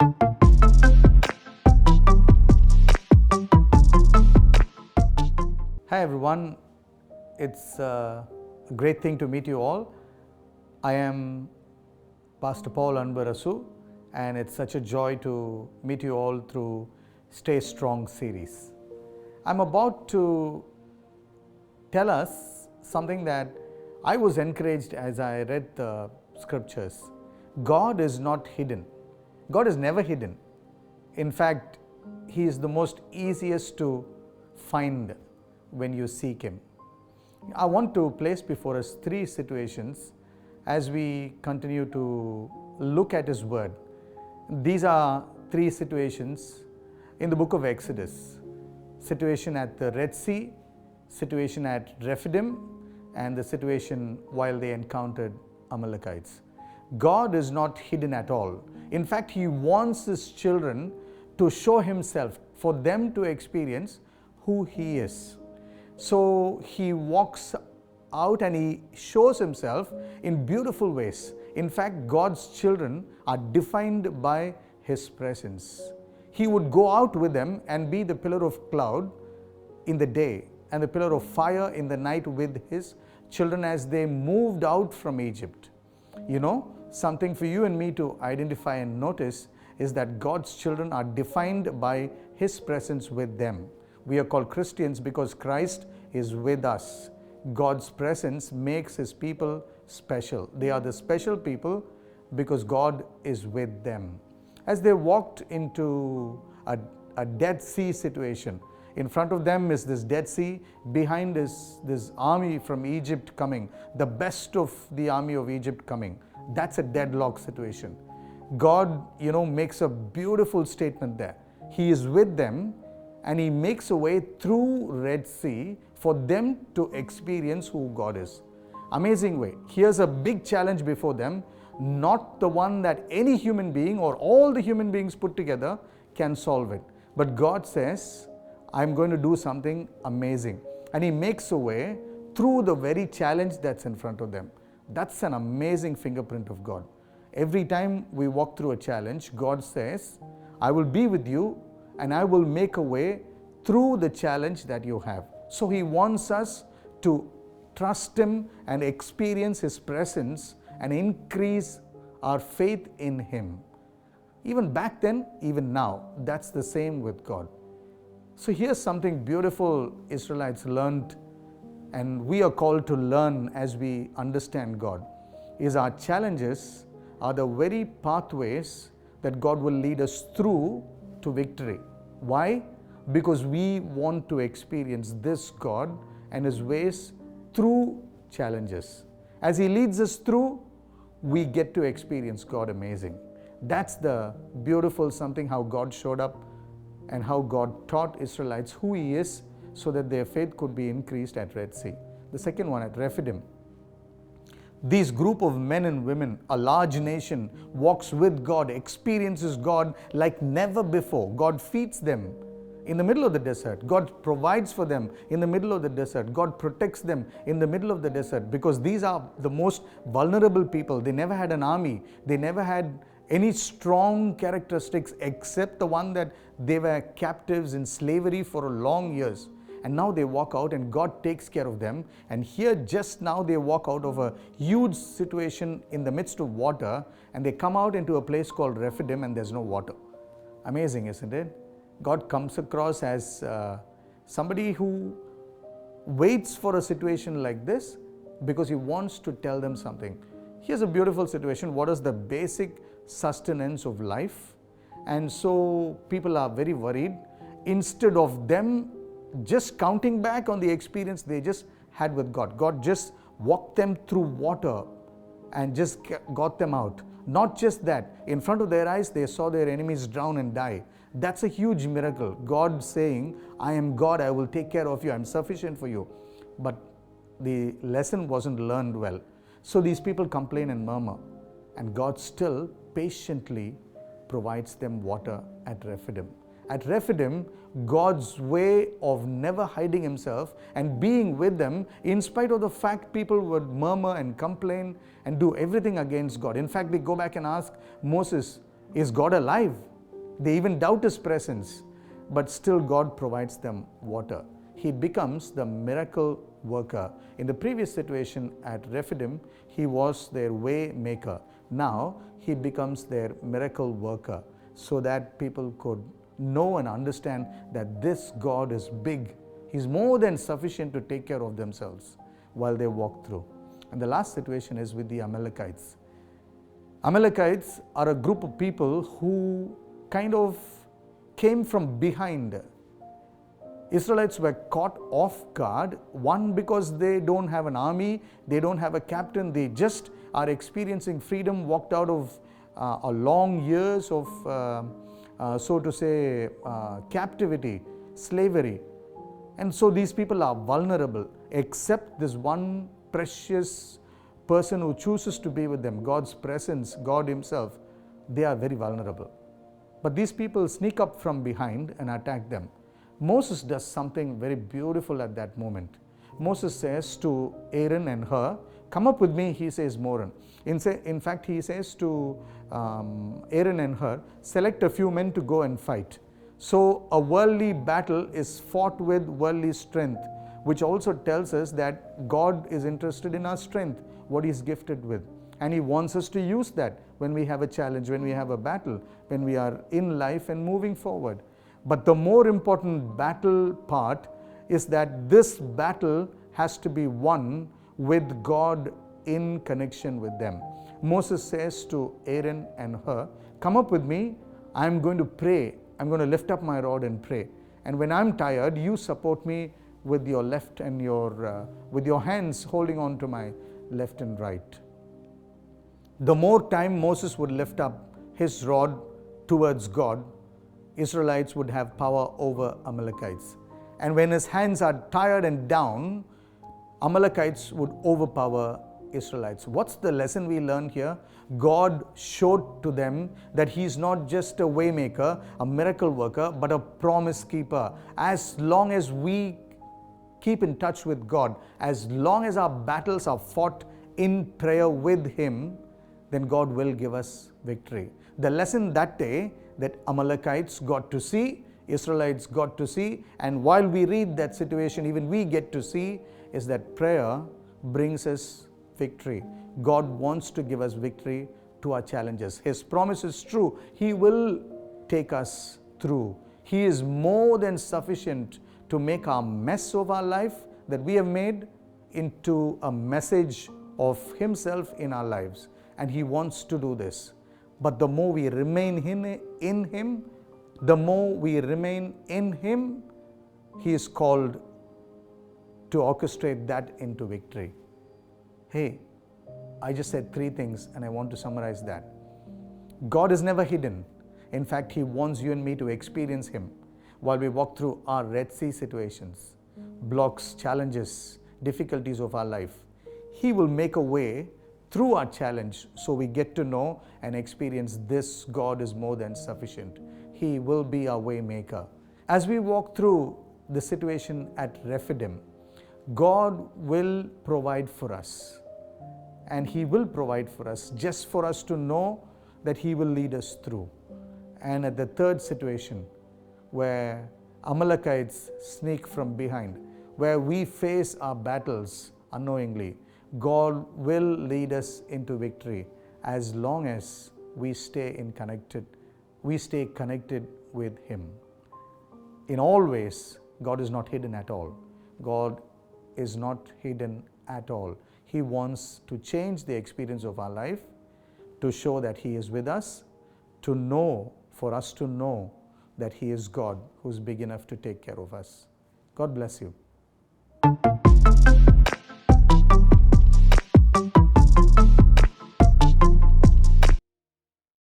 Hi everyone, it's a great thing to meet you all. I am Pastor Paul Anbarasu, and it's such a joy to meet you all through Stay Strong series. I'm about to tell us something that I was encouraged as I read the scriptures. God is not hidden. God is never hidden. In fact, He is the most easiest to find when you seek Him. I want to place before us three situations as we continue to look at His Word. These are three situations in the book of Exodus. Situation at the Red Sea, situation at Rephidim, and the situation while they encountered Amalekites. God is not hidden at all. In fact, He wants His children to show Himself, for them to experience who He is. So He walks out and He shows Himself in beautiful ways. In fact, God's children are defined by His presence. He would go out with them and be the pillar of cloud in the day and the pillar of fire in the night with His children as they moved out from Egypt. You know, something for you and me to identify and notice is that God's children are defined by His presence with them. We are called Christians because Christ is with us. God's presence makes His people special. They are the special people because God is with them. As they walked into a Dead Sea situation, in front of them is this Dead Sea, behind is this army from Egypt coming, the best of the army of Egypt coming. That's a deadlock situation. God, makes a beautiful statement there. He is with them and He makes a way through Red Sea for them to experience who God is. Amazing way. Here's a big challenge before them, not the one that any human being or all the human beings put together can solve it. But God says, I'm going to do something amazing. And He makes a way through the very challenge that's in front of them. That's an amazing fingerprint of God. Every time we walk through a challenge, God says, I will be with you and I will make a way through the challenge that you have. So He wants us to trust Him and experience His presence and increase our faith in Him. Even back then, even now, that's the same with God. So here's something beautiful Israelites learned, and we are called to learn as we understand God, is our challenges are the very pathways that God will lead us through to victory. Why? Because we want to experience this God and His ways through challenges. As He leads us through, we get to experience God amazing. That's the beautiful something, how God showed up and how God taught Israelites who He is so that their faith could be increased at Red Sea. The second one at Rephidim. These group of men and women, a large nation, walks with God, experiences God like never before. God feeds them in the middle of the desert. God provides for them in the middle of the desert. God protects them in the middle of the desert because these are the most vulnerable people. They never had an army. They never had any strong characteristics except the one that they were captives in slavery for long years. And now they walk out and God takes care of them. And here just now they walk out of a huge situation in the midst of water and they come out into a place called Rephidim and there's no water. Amazing, isn't it? God comes across as somebody who waits for a situation like this because He wants to tell them something. Here's a beautiful situation. What is the basic sustenance of life? And so people are very worried. Instead of them just counting back on the experience they just had with God, God just walked them through water and just got them out. Not just that, in front of their eyes they saw their enemies drown and die. That's a huge miracle. God saying, I am God, I will take care of you, I'm sufficient for you. But the lesson wasn't learned well. So these people complain and murmur, and God still patiently provides them water at Rephidim. At Rephidim, God's way of never hiding Himself and being with them, in spite of the fact people would murmur and complain and do everything against God. In fact, they go back and ask Moses, is God alive? They even doubt His presence, but still God provides them water. He becomes the miracle worker. In the previous situation at Rephidim, He was their way maker. Now He becomes their miracle worker, so that people could know and understand that this God is big. He's more than sufficient to take care of themselves while they walk through. And the last situation is with the Amalekites. Amalekites are a group of people who kind of came from behind. Israelites were caught off guard, one, because they don't have an army, they don't have a captain, they just are experiencing freedom, walked out of a long years of, so to say, captivity, slavery. And so these people are vulnerable, except this one precious person who chooses to be with them, God's presence, God Himself. They are very vulnerable. But these people sneak up from behind and attack them. Moses does something very beautiful at that moment. Moses says to Aaron and Hur, "Come up with me," he says, Moran. In fact, he says to Aaron and Hur, "Select a few men to go and fight." So a worldly battle is fought with worldly strength, which also tells us that God is interested in our strength, what He's gifted with. And He wants us to use that when we have a challenge, when we have a battle, when we are in life and moving forward. But the more important battle part is that this battle has to be won with God in connection with them. Moses says to Aaron and Hur, "Come up with me, I'm going to pray. I'm going to lift up my rod and pray. And when I'm tired, you support me with your left and with your hands holding on to my left and right." The more time Moses would lift up his rod towards God, Israelites would have power over Amalekites. And when his hands are tired and down, Amalekites would overpower Israelites. What's the lesson we learn here? God showed to them that He's not just a waymaker, a miracle worker, but a promise keeper. As long as we keep in touch with God, as long as our battles are fought in prayer with Him, then God will give us victory. The lesson that day that Amalekites got to see, Israelites got to see, and while we read that situation, even we get to see, is that prayer brings us victory. God wants to give us victory to our challenges. His promise is true. He will take us through. He is more than sufficient to make our mess of our life that we have made into a message of Himself in our lives. And He wants to do this. But the more we remain in Him, the more we remain in Him, He is called to orchestrate that into victory. Hey, I just said 3 things and I want to summarize that. God is never hidden. In fact, He wants you and me to experience Him while we walk through our Red Sea situations, blocks, challenges, difficulties of our life. He will make a way through our challenge so we get to know and experience this God is more than sufficient. He will be our way maker. As we walk through the situation at Rephidim, God will provide for us, and He will provide for us just for us to know that He will lead us through. And at the third situation, where Amalekites sneak from behind, where we face our battles unknowingly, God will lead us into victory as long as we stay connected with Him. In all ways, God is not hidden at all. God is not hidden at all. He wants to change the experience of our life, to show that He is with us, for us to know that He is God who's big enough to take care of us. God bless you.